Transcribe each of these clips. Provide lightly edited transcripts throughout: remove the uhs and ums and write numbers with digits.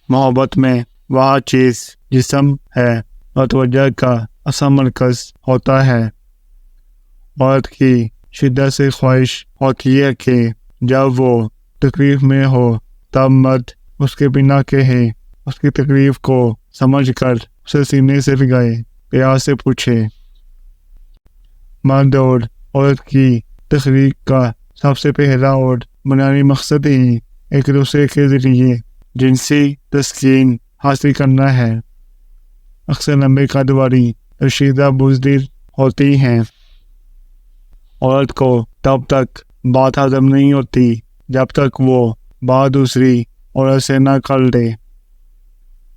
मोहब्बत में वह चीज़ जिस्म है और तवज्जो का असल मरकज़ होता है। औरत की शिद्दत से ख्वाहिश होती है कि जब वो तकलीफ में हो तब मर्द उसके बिना कहे उसकी तकलीफ को समझकर उसे सीने से लगाए, प्यार से पूछे। मर्द और औरत की तख्लीक का सबसे पहला और बुनियादी मकसद ही एक दूसरे के ज़रिए जिनसी तस्कीन हासिल करना है। अक्सर लंबे कद वाली रशीदा बुज़दिल होती हैं। औरत को तब तक बात हजम नहीं होती जब तक वो बात दूसरी औरत से ना कर ले।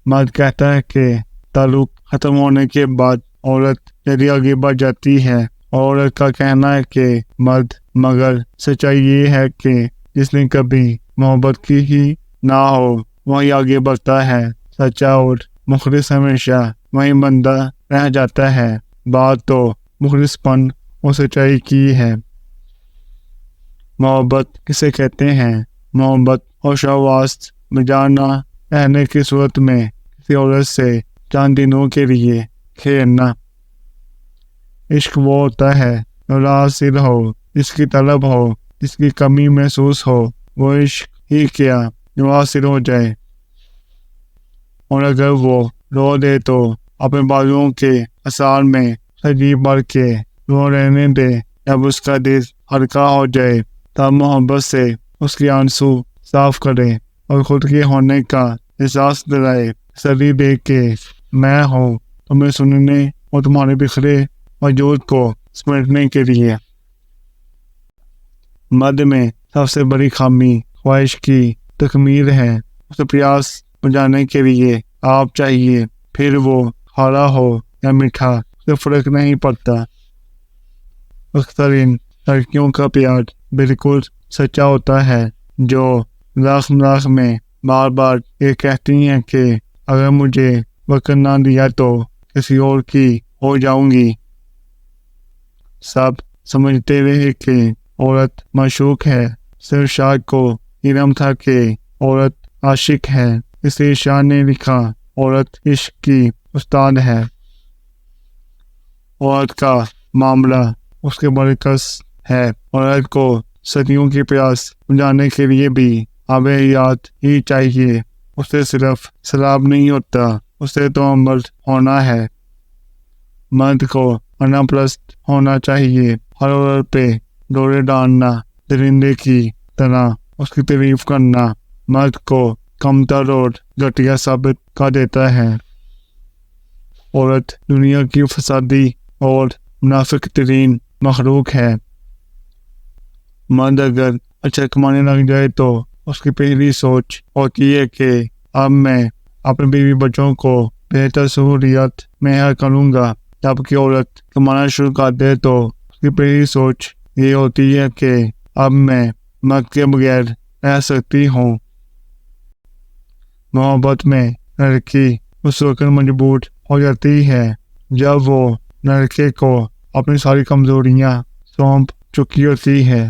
मर्द कहता है कि ताल्लुक ख़त्म होने के बाद औरत यदि आगे बढ़ जाती है। औरत का कहना है कि मर्द, मगर सच्चाई ये है कि जिसने कभी मोहब्बत की ही ना हो वही आगे बढ़ता है। सच्चा और मुखलिस हमेशा वही बंदा रह जाता है। बात तो मुखलिसपन और सच्चाई की है। मोहब्बत किसे कहते हैं? मोहब्बत और शहवास बजाना रहने की सूरत में किसी औरत से चंद दिनों के लिए खेलना। इश्क वो होता है जो हासिल हो, जिसकी तलब हो, जिसकी कमी महसूस हो। वो इश्क ही क्या जो हासिल हो जाए। और अगर वो रो दे तो अपने बाजुओं के असार में सजीव भर के रो रहने दे। जब उसका दिल हल्का हो जाए तब मोहब्बत से उसके आंसू साफ करे और खुद के होने का एहसास दिलाए। तसल्ली दे के मैं हूँ तुम्हें सुनने और तुम्हारे बिखरे वजूद को समेटने के लिए। मर्द में सबसे बड़ी खामी ख्वाहिश की तकमील है। उसे प्यास बुझाने के लिए आप चाहिए, फिर वो खारा हो या मीठा उसे फर्क नहीं पड़ता। अक्सर इन लड़कियों का प्यार बिल्कुल सच्चा होता है, जो मजाक में बार बार ये कहती हैं कि अगर मुझे वक्त ना दिया तो किसी और की हो जाऊंगी। सब समझते रहे कि औरत माशूक है। सिर्फ शायर को इल्म था कि औरत आशिक है, इसलिए शायर ने लिखा औरत इश्क की उस्ताद है। औरत का मामला उसके बरकस है। औरत को सदियों की प्यास बुझाने के लिए भी आबे हयात ही चाहिए। उसे सिर्फ शराब नहीं होता, उसे तो अमल होना है। मर्द को अनापरस्त होना चाहिए। हर औरत पे डोरे डालना, दरिंदे की तरह उसकी तारीफ करना मर्द को कमतर और घटिया साबित कर देता है। औरत दुनिया की फसादी और मुनाफिक तरीन मखलूक है। मर्द अगर अच्छा कमाने लग जाए तो उसकी पहली सोच होती है कि अब मैं अपने बीवी बच्चों को बेहतर सहूलियत मुहैया करूँगा। जबकि औरत कमाना शुरू कर दे तो उसकी पहली सोच ये होती है कि अब मैं मर्द के बगैर रह सकती हूँ। मोहब्बत में लड़की उस वक्त मजबूर हो जाती है जब वो लड़के को अपनी सारी कमजोरियाँ सौंप चुकी होती है।